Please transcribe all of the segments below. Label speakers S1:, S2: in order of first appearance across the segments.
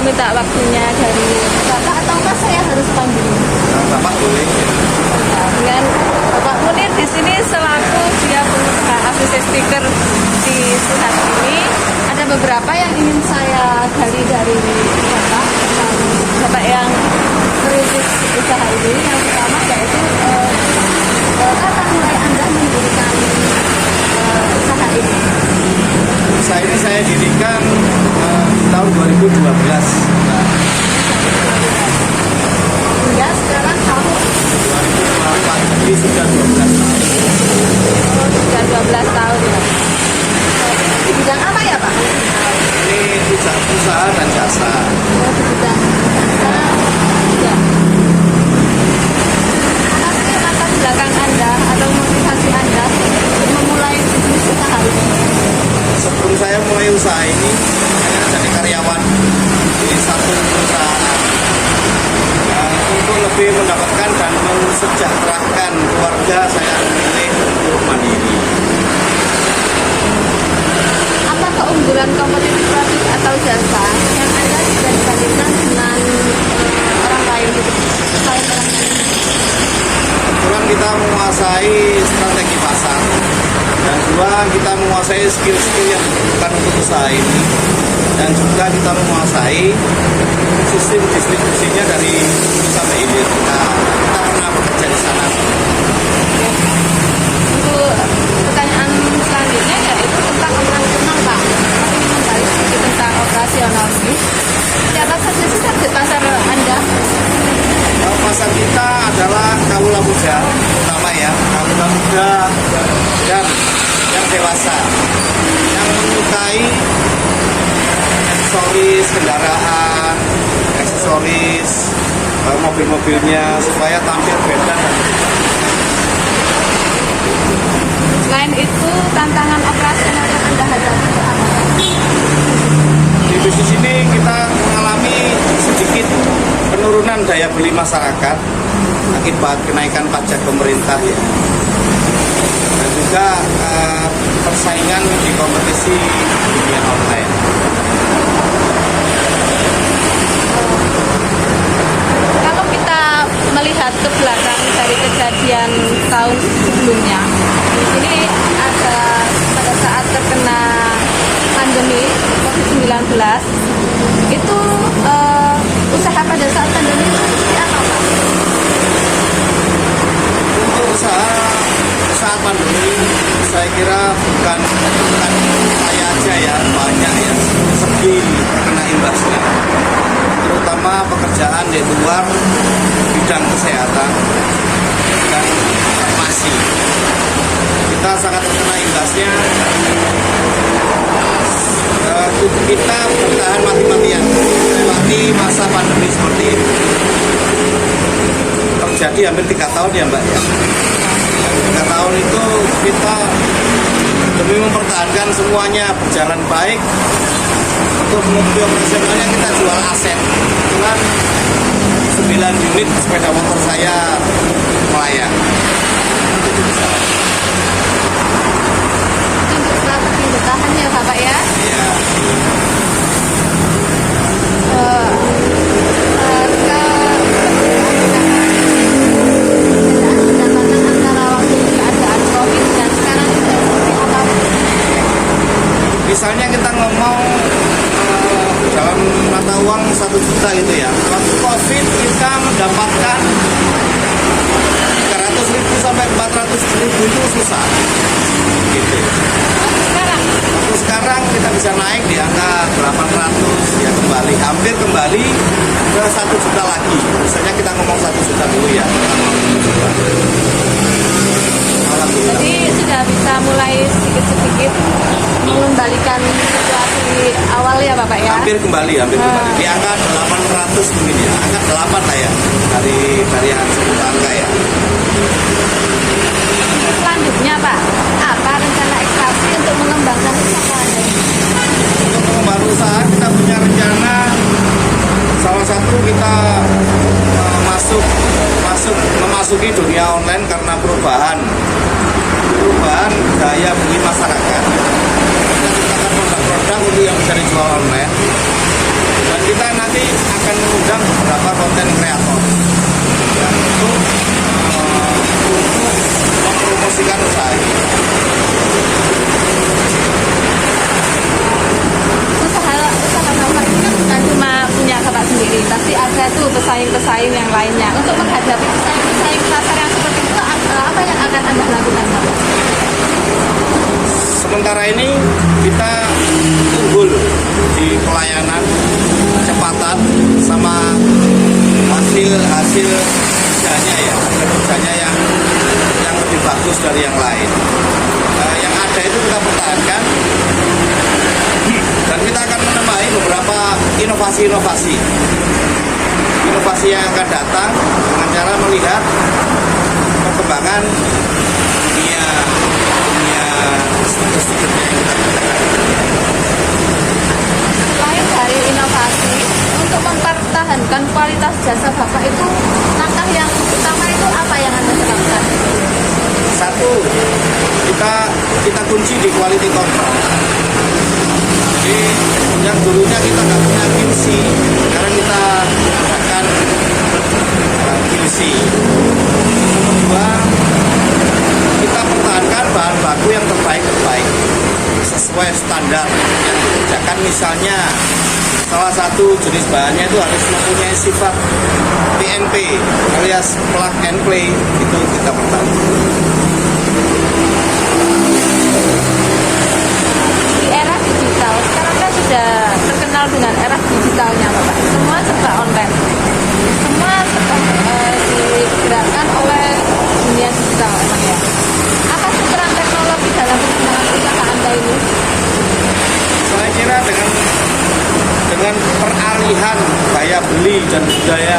S1: minta waktunya dari Bapak atau Mas saya harus panggil?
S2: Bapak boleh.
S1: Nah, dengan Bapak Munir di sini selaku dia pengusaha ACC stiker di Suhat ini, ada beberapa yang ingin saya gali dari Bapak, Bapak yang merintis usaha ini. Yang pertama yaitu kapan mulai Anda mendirikan usaha ini?
S2: Usaha ini saya dirikan tahun 2012.
S1: Hingga sekarang kamu
S2: 2008, jadi sudah 12 tahun.
S1: sudah 12 tahun ya. Di bidang apa ya Pak?
S2: Ini usaha dan jasa.
S1: Di bidang jasa. Ya. Apa sih latar belakang Anda atau motivasi Anda untuk memulai bisnis usaha ini?
S2: Sebelum saya mulai usaha ini, saya jadi karyawan di satu perusahaan. Untuk lebih mendapatkan dan mensejahterakan keluarga, saya memilih untuk mandiri.
S1: Apa keunggulan kompetitif produk atau jasa yang Anda bisa dibandingkan dengan orang lain gitu? Selain orang lain.
S2: Kebetulan kita menguasai strategi pasar, dan dua, kita menguasai skill-skill yang dibutuhkan untuk usaha ini, dan juga kita menguasai sistem distribusinya dari sampai hilir. Kita pernah bekerja di sana.
S1: Untuk pertanyaan selanjutnya yaitu tentang operasional Pak. Ini kembali sedikit tentang operasional ini. Siapa saja sih target pasar Anda?
S2: Pasar kita adalah kaula muda, pertama ya, kaula muda dan yang dewasa, yang menyukai aksesoris kendaraan, aksesoris mobil-mobilnya supaya tampil beda.
S1: Selain itu, tantangan operasional yang Anda hadapi apa?
S2: Di bisnis ini kita mengalami sedikit penurunan daya beli masyarakat akibat kenaikan pajak pemerintah ya. Dan juga persaingan di kompetisi dunia online.
S1: Kalau kita melihat ke belakang dari kejadian tahun sebelumnya, di sini ada pada saat terkena pandemi COVID-19, itu usaha pada saat pandemi itu seperti apa Pak?
S2: Untuk usaha saat pandemi, saya kira bukan saya aja ya, banyak ya segi kena imbasnya, terutama pekerjaan di luar bidang kesehatan dan farmasi. Kita sangat terkena imbasnya. Kita bertahan mati-matian melewati masa pandemi seperti ini. Terjadi hampir 3 tahun ya Mbak ya. 3 tahun itu kita demi mempertahankan semuanya berjalan baik. Untuk mengumpulkan operasionalnya kita jual aset. Kebetulan 9 unit sepeda motor saya melayang.
S1: Untuk strategi bertahan ya Bapak ya?
S2: Ya.
S1: Pendapatan antara waktu keadaan COVID dan sekarang sudah seperti apa?
S2: Misalnya kita ngomong dalam mata uang 1 juta gitu ya. Waktu COVID kita mendapatkan 300.000 sampai 400.000 itu susah. Gitu. Waktu sekarang kita bisa naik di angka 800 ya, kembali hampir kembali ke 1 juta lagi. Misalnya kita ngomong 1 juta dulu ya.
S1: Jadi sudah bisa mulai sedikit-sedikit mengembalikan situasi awal ya Bapak ya?
S2: Hampir kembali di angka 800 mungkin ya, angka 8 lah ya, dari yang sebut angka ya.
S1: Selanjutnya Pak, apa rencana ekspansi untuk mengembangkan usaha Anda?
S2: Untuk mengembangkan usaha kita punya rencana, salah satu kita memasuki dunia online karena perubahan daya beli masyarakat. Kita ciptakan produk-produk untuk yang bisa dijual online, dan kita nanti
S1: pesaing-pesaing yang lainnya. Untuk menghadapi pesaing-pesaing pasar yang seperti itu, apa yang akan Anda lakukan, Bapak?
S2: Sementara ini kita unggul di pelayanan, kecepatan, sama hasil kerjanya yang lebih bagus dari yang lain. Yang ada itu kita pertahankan, dan kita akan menambahi beberapa inovasi yang akan datang dengan cara melihat perkembangan dunia stiker-stikernya yang kita kerjakan.
S1: Selain dari inovasi, untuk mempertahankan kualitas jasa Bapak itu, langkah yang utama itu apa yang Anda terapkan?
S2: Satu, kita kunci di quality control. Jadi yang dulunya kita nggak punya QC, sekarang kita menggunakan QC. Kedua, kita pertahankan bahan baku yang terbaik sesuai standar yang dikerjakan. Misalnya salah satu jenis bahannya itu harus mempunyai sifat PNP alias plug and play, itu kita pertahankan.
S1: Di era digital, sekarang kan sudah terkenal dengan era digitalnya, Bapak. Semua serba online. Semua serba digerakkan oleh dunia digital, memang ya. Apa sih peran teknologi dalam perkembangan usaha Anda ini?
S2: Saya kira dengan peralihan gaya beli dan budaya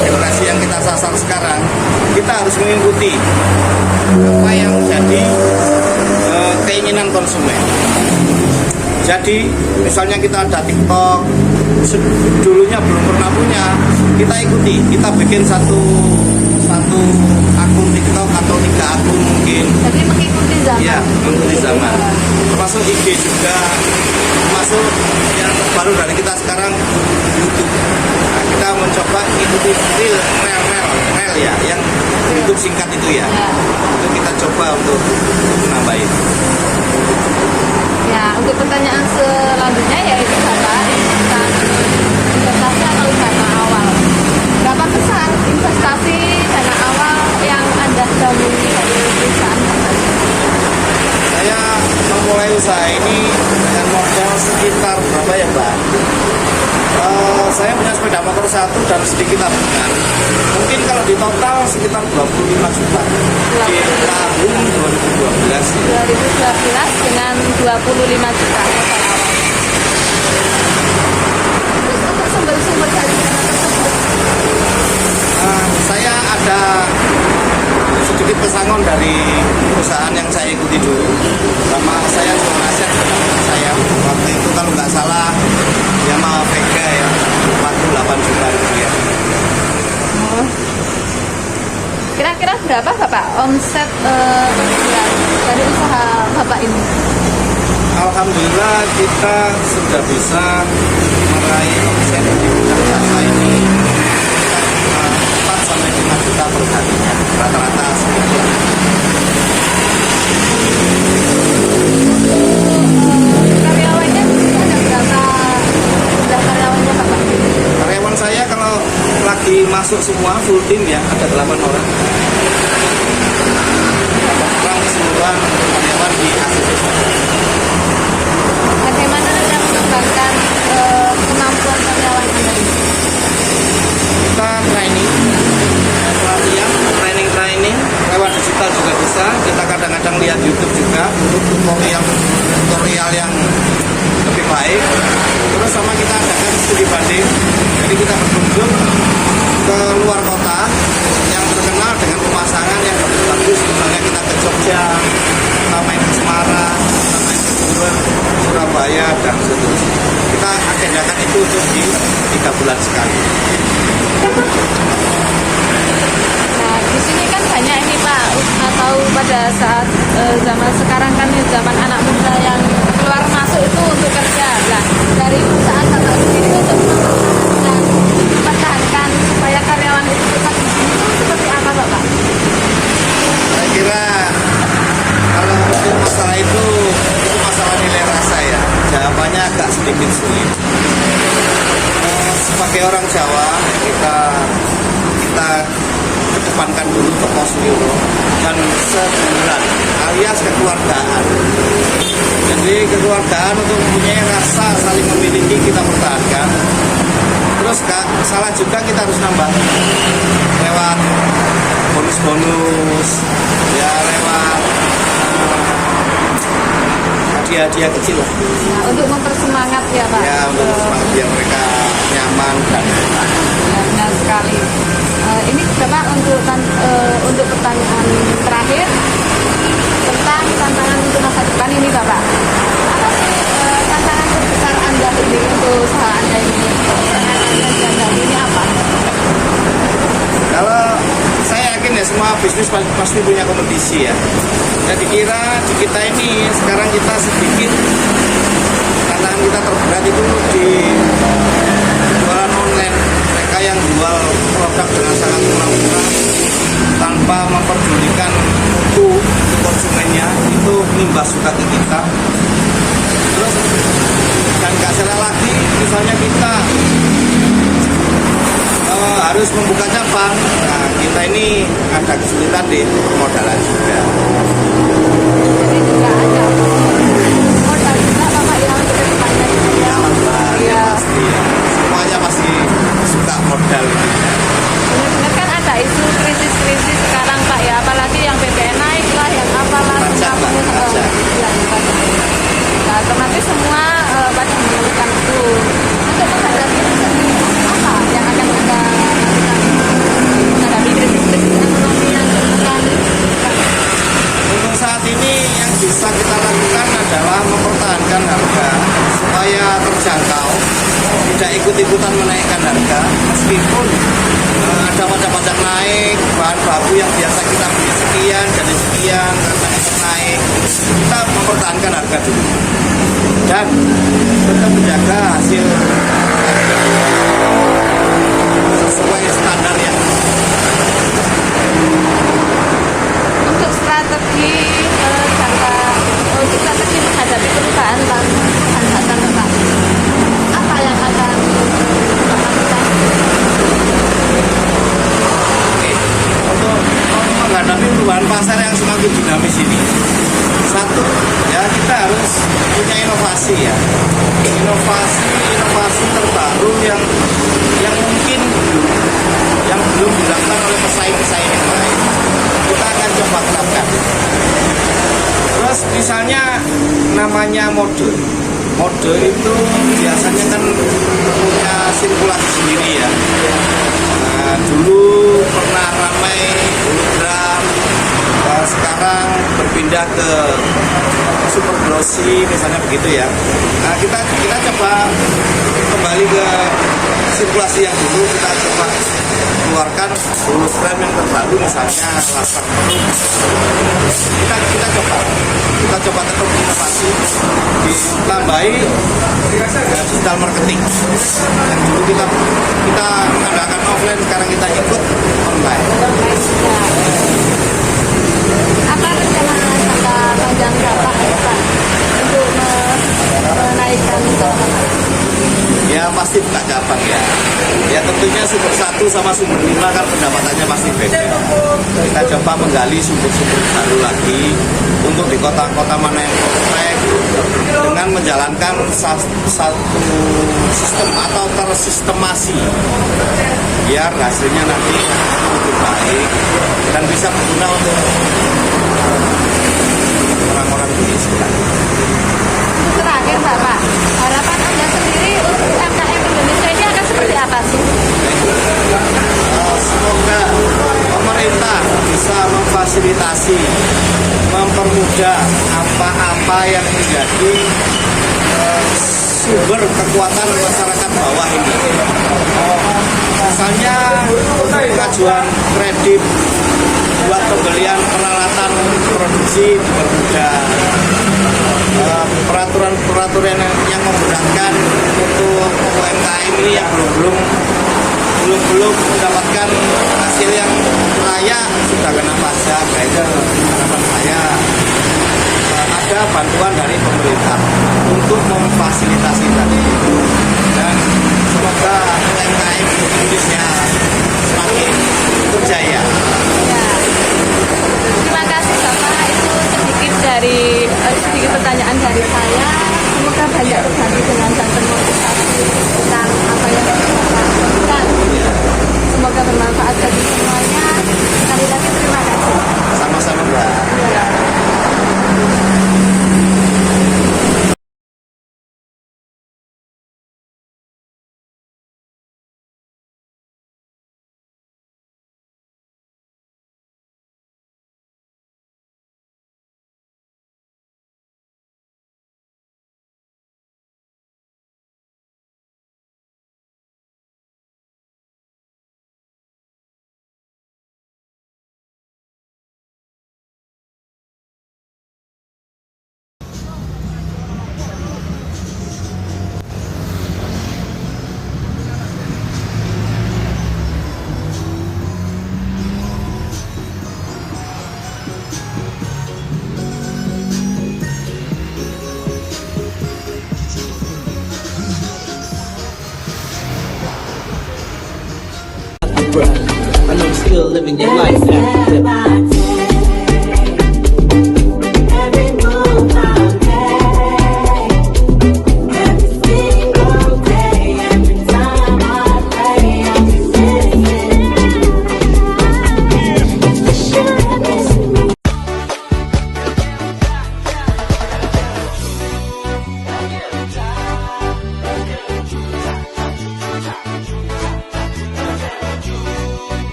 S2: generasi yang kita sasar sekarang, kita harus mengikuti apa yang menjadi keinginan konsumen. Jadi misalnya kita ada TikTok, dulunya belum pernah punya, kita ikuti, kita bikin satu akun TikTok atau 3 akun mungkin.
S1: Jadi mengikuti zaman.
S2: Ya, mengikuti zaman. Termasuk IG juga, termasuk yang baru dari kita sekarang YouTube. Nah, kita mencoba ikuti reel ya, yang YouTube singkat itu ya. Itu kita coba untuk nambahin.
S1: Ya, untuk pertanyaan selanjutnya yaitu Bapak, tentang investasi atau dana awal. Berapa besar investasi dana awal yang Anda dahului dari perusahaan Bapak?
S2: Saya memulai usaha ini dengan modal sekitar berapa ya, Mbak? Saya punya sepeda motor 1 dan sedikit tabungan. Mungkin kalau di total sekitar 25 juta di tahun 2012.
S1: 2012 dengan 25 juta total awal. Terus untuk sumber-sumber dari dana tersebut?
S2: Saya ada sedikit pesangon dari perusahaan yang saya ikuti dulu, sama saya jual aset saya waktu itu kalau nggak salah Yamaha Vega ya, 48 juta rupiah.
S1: Kira-kira berapa Bapak omset per bulan dari usaha Bapak ini?
S2: Alhamdulillah kita sudah bisa meraih omset di bidang jasa ini 4 sampai 5 juta per harinya, rata-rata segitu.
S1: Karyawannya ada berapa jumlah karyawannya Bapak?
S2: Karyawan saya kalau lagi masuk semua full tim ya ada 8 orang. 8 orang keseluruhan karyawan di ACC.
S1: Bagaimana Anda mengembangkan kemampuan karyawan Anda ini?
S2: Kita training, pelatihan, training lewat digital juga bisa. Kita kadang-kadang lihat YouTube juga untuk tutorial yang lebih baik. Terus sama kita adakan studi banding. Jadi kita berkunjung ke luar kota yang terkenal dengan pemasangan yang bagus. Misalnya kita ke Jogja, kita main ke Semarang, kita main ke Jember, Surabaya, dan seterusnya. Kita agendakan itu untuk di 3 bulan sekali.
S1: Nah, di sini kan banyak ini Pak, atau pada saat zaman sekarang kan zaman anak muda yang keluar masuk itu untuk kerja. Nah, dari perusahaan Bapak sendiri untuk mempertahankan supaya karyawan itu tetap di sini itu seperti apa Bapak?
S2: Saya kira kalau untuk masalah itu masalah nilai rasa ya. Jawabannya agak sedikit sulit. Sebagai sebagai orang Jawa kita kedepankan dulu Tokosliro dan seduluran alias kekeluargaan. Jadi kekeluargaan untuk mempunyai rasa saling memiliki kita pertahankan. Terus salah juga kita harus nambah lewat bonus-bonus, ya lewat hadiah-hadiah kecil lah.
S1: Nah, untuk mempersemangat ya Pak.
S2: Ya untuk semangat biar mereka nyaman dan enak.
S1: Ya, benar sekali. Ini Bapak untuk pertanyaan terakhir tentang tantangan untuk masa depan ini Bapak. Apa sih tantangan terbesar Anda ini untuk usaha Anda ini? Tantangan Anda ini apa?
S2: Kalau saya yakin ya semua bisnis pasti punya kompetisi ya. Jadi kira di kita ini sekarang kita sedikit tantangan kita terberat itu di jualan online. Mereka yang jual produk dengan sangat murah-murah tanpa memperdulikan mutu konsumennya, itu imbas juga ke kita. Terus dan gak salah lagi misalnya kita harus membuka cabang, nah kita ini ada kesulitan di permodalan juga.
S1: Jadi juga ada modal juga Bapak yang untuk kedepannya ya.
S2: Ya pasti ya. Semuanya pasti suka modal.
S1: Benar-benar kan ada isu krisis sekarang Pak ya, apalagi yang BBM naik lah, yang apalah
S2: Pajak lah, pajak.
S1: Nah, otomatis semua pada mengeluhkan itu. Untuk menghadapi apa yang akan Anda lakukan menghadapi krisis ekonomi yang akan
S2: Untuk saat ini yang bisa kita lakukan adalah mempertahankan harga supaya terjangkau, tidak ikut-ikutan menaikkan harga meskipun ada pajak-pajak naik, bahan baku yang biasa kita beli sekian jadi sekian rasanya naik, kita mempertahankan harga dulu dan tetap menjaga hasil sesuai standar yang
S1: untuk strategi strategi menghadapi perubahan bahan pasar Bapak. Apa yang akan Bapak lakukan?
S2: untuk menghadapi perubahan pasar yang semakin dinamis ini, satu ya kita harus punya inovasi ya, inovasi terbaru yang mungkin belum dilakukan oleh pesaing-pesaing yang lain, kita akan coba terapkan. Terus misalnya namanya mode itu biasanya kan punya sirkulasi sendiri ya. Nah, dulu pernah ramai hologram, sekarang berpindah ke super glossy misalnya begitu ya. Nah kita coba kembali ke sirkulasi yang dulu, kita coba keluarkan hologram yang terbaru misalnya laser penuh. Kita coba tetap inovasi, ditambahi digital marketing. Yang dulu kita mengadakan offline, sekarang kita ikut online.
S1: Apa rencana jangka panjang Bapak Pak untuk menaikkan usaha Bapak?
S2: Ya pasti buka cabang ya. Ya tentunya sumber 1 sama sumber 5 kan pendapatannya pasti beda. Kita coba menggali sumber-sumber baru lagi untuk di kota-kota mana yang prospek dengan menjalankan satu sistem atau tersistemasi biar hasilnya nanti lebih baik dan bisa berguna untuk orang-orang di sekitar.
S1: Terakhir Bapak, harapan Anda sendiri untuk UMKM Indonesia ini akan seperti apa sih?
S2: Semoga pemerintah bisa memfasilitasi, mempermudah apa-apa yang menjadi sumber kekuatan masyarakat bawah ini. Misalnya pengajuan kredit buat pembelian peralatan produksi dipermudah, peraturan yang memudahkan untuk UMKM ini yang belum mendapatkan hasil yang layak sudah kena pajak. Nah itu harapan saya ada bantuan dari pemerintah untuk memfasilitasi tadi itu, dan semoga UMKM
S1: pertanyaan dari saya. Semoga banyak terbantu dengan dan termotivasi tentang apa yang Bapak lakukan. Semoga bermanfaat bagi semuanya. Sekali lagi terima kasih.
S2: Sama-sama Mbak.
S1: Ya.
S3: I know you're still living your life after death.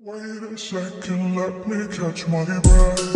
S4: Wait a second, let me catch my breath.